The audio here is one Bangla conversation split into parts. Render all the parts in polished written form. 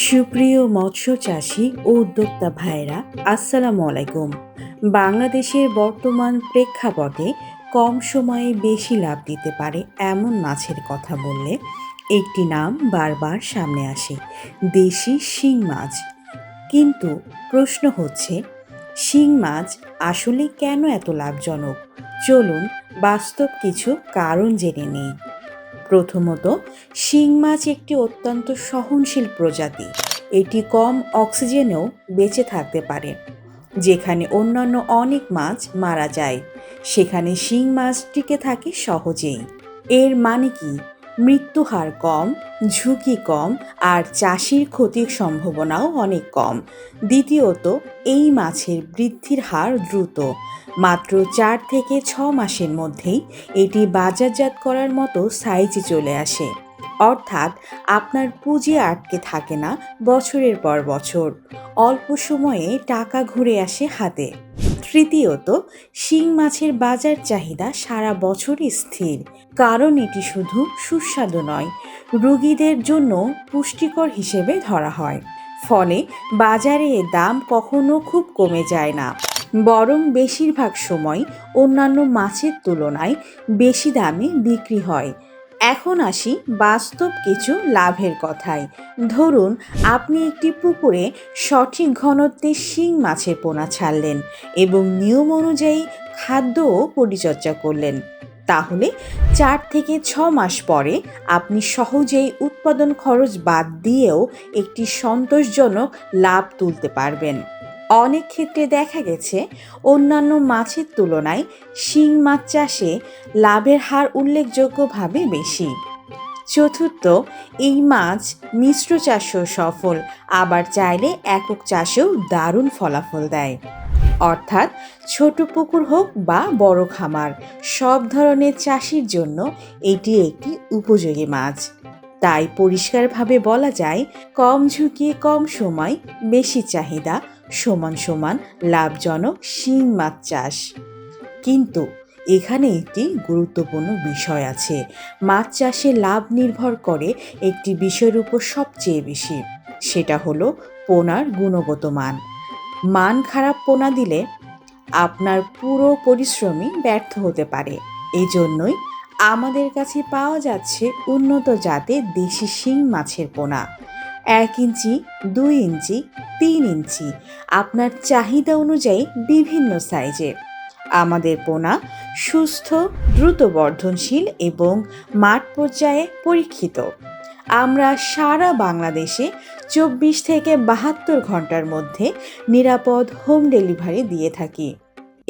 সুপ্রিয় মৎস্য চাষী ও উদ্যোক্তা ভাইয়েরা, আসসালামু আলাইকুম। বাংলাদেশের বর্তমান প্রেক্ষাপটে কম সময়ে বেশি লাভ দিতে পারে এমন মাছের কথা বললে একটি নাম বারবার সামনে আসে, দেশি শিং মাছ। কিন্তু প্রশ্ন হচ্ছে, শিং মাছ আসলে কেন এত লাভজনক? চলুন বাস্তব কিছু কারণ জেনে নিই। প্রথমত, শিং মাছ একটি অত্যন্ত সহনশীল প্রজাতি। এটি কম অক্সিজেনেও বেঁচে থাকতে পারে। যেখানে অন্যান্য অনেক মাছ মারা যায়, সেখানে শিং মাছ টিকে থাকে সহজেই। এর মানে কি? মৃত্যু হার কম, ঝুঁকি কম, আর চাষির ক্ষতির সম্ভাবনাও অনেক কম। দ্বিতীয়ত, এই মাছের বৃদ্ধির হার দ্রুত। মাত্র 4 থেকে 6 মাসের মধ্যেই এটি বাজারজাত করার মতো সাইজে চলে আসে। অর্থাৎ আপনার পুঁজি আটকে থাকে না বছরের পর বছর। অল্প সময়ে টাকা ঘুরে আসে হাতে। তৃতীয়ত, শিং মাছের বাজার চাহিদা সারা বছরই স্থির। কারণ এটি শুধু সুস্বাদু নয়, রোগীদের জন্য পুষ্টিকর হিসেবে ধরা হয়। ফলে বাজারে এর দাম কখনো খুব কমে যায় না, বরং বেশিরভাগ সময় অন্যান্য মাছের তুলনায় বেশি দামে বিক্রি হয়। এখন আসি বাস্তব কিছু লাভের কথায়। ধরুন, আপনি একটি পুকুরে সঠিক ঘনত্বে শিং মাছের পোনা ছাড়লেন এবং নিয়ম অনুযায়ী খাদ্য ও পরিচর্যা করলেন। তাহলে 4 থেকে 6 মাস পরে আপনি সহজেই উৎপাদন খরচ বাদ দিয়েও একটি সন্তোষজনক লাভ তুলতে পারবেন। অনেক ক্ষেত্রে দেখা গেছে, অন্যান্য মাছের তুলনায় শিং মাছ চাষে লাভের হার উল্লেখযোগ্যভাবে বেশি। চতুর্থ, এই মাছ মিশ্র চাষেও সফল, আবার চাইলে একক চাষেও দারুণ ফলাফল দেয়। অর্থাৎ ছোট পুকুর হোক বা বড় খামার, সব ধরনের চাষির জন্য এটি একটি উপযোগী মাছ। তাই পরিষ্কারভাবে বলা যায়, কম ঝুঁকি, কম সময়, বেশি চাহিদা, সমান সমান লাভজনক শিং মাছ চাষ। কিন্তু এখানে একটি গুরুত্বপূর্ণ বিষয় আছে। মাছ চাষে লাভ নির্ভর করে একটি বিষয়ের উপর সবচেয়ে বেশি। সেটা হলো পোনার গুণগত মান। মান খারাপ পোনা দিলে আপনার পুরো পরিশ্রমই ব্যর্থ হতে পারে। এই জন্যই আমাদের কাছে পাওয়া যাচ্ছে উন্নত জাতের দেশি শিং মাছের পোনা। 1 ইঞ্চি, 2 ইঞ্চি, 3 ইঞ্চি, আপনার চাহিদা অনুযায়ী বিভিন্ন সাইজের। আমাদের পোনা সুস্থ, দ্রুত বর্ধনশীল এবং মাঠ পর্যায়ে পরীক্ষিত। আমরা সারা বাংলাদেশে 24 থেকে 72 ঘন্টার মধ্যে নিরাপদ হোম ডেলিভারি দিয়ে থাকি।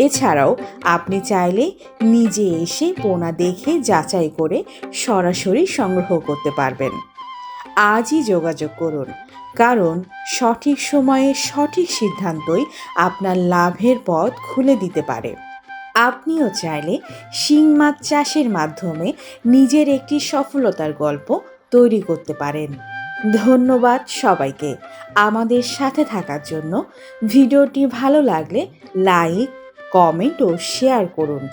এছাড়াও আপনি চাইলে নিজে এসে পোনা দেখে যাচাই করে সরাসরি সংগ্রহ করতে পারবেন। আজই যোগাযোগ করুন, কারণ সঠিক সময়ে সঠিক সিদ্ধান্তই আপনার লাভের পথ খুলে দিতে পারে। আপনিও চাইলে শিং মাছ চাষের মাধ্যমে নিজের একটি সফলতার গল্প তৈরি করতে পারেন। ধন্যবাদ সবাইকে আমাদের সাথে থাকার জন্য। ভিডিওটি ভালো লাগলে লাইক, কমেন্ট ও শেয়ার করুন।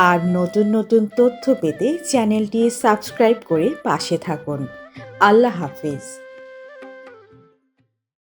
আর নতুন নতুন তথ্য পেতে চ্যানেলটি সাবস্ক্রাইব করে পাশে থাকুন। আল্লাহ হাফিজ।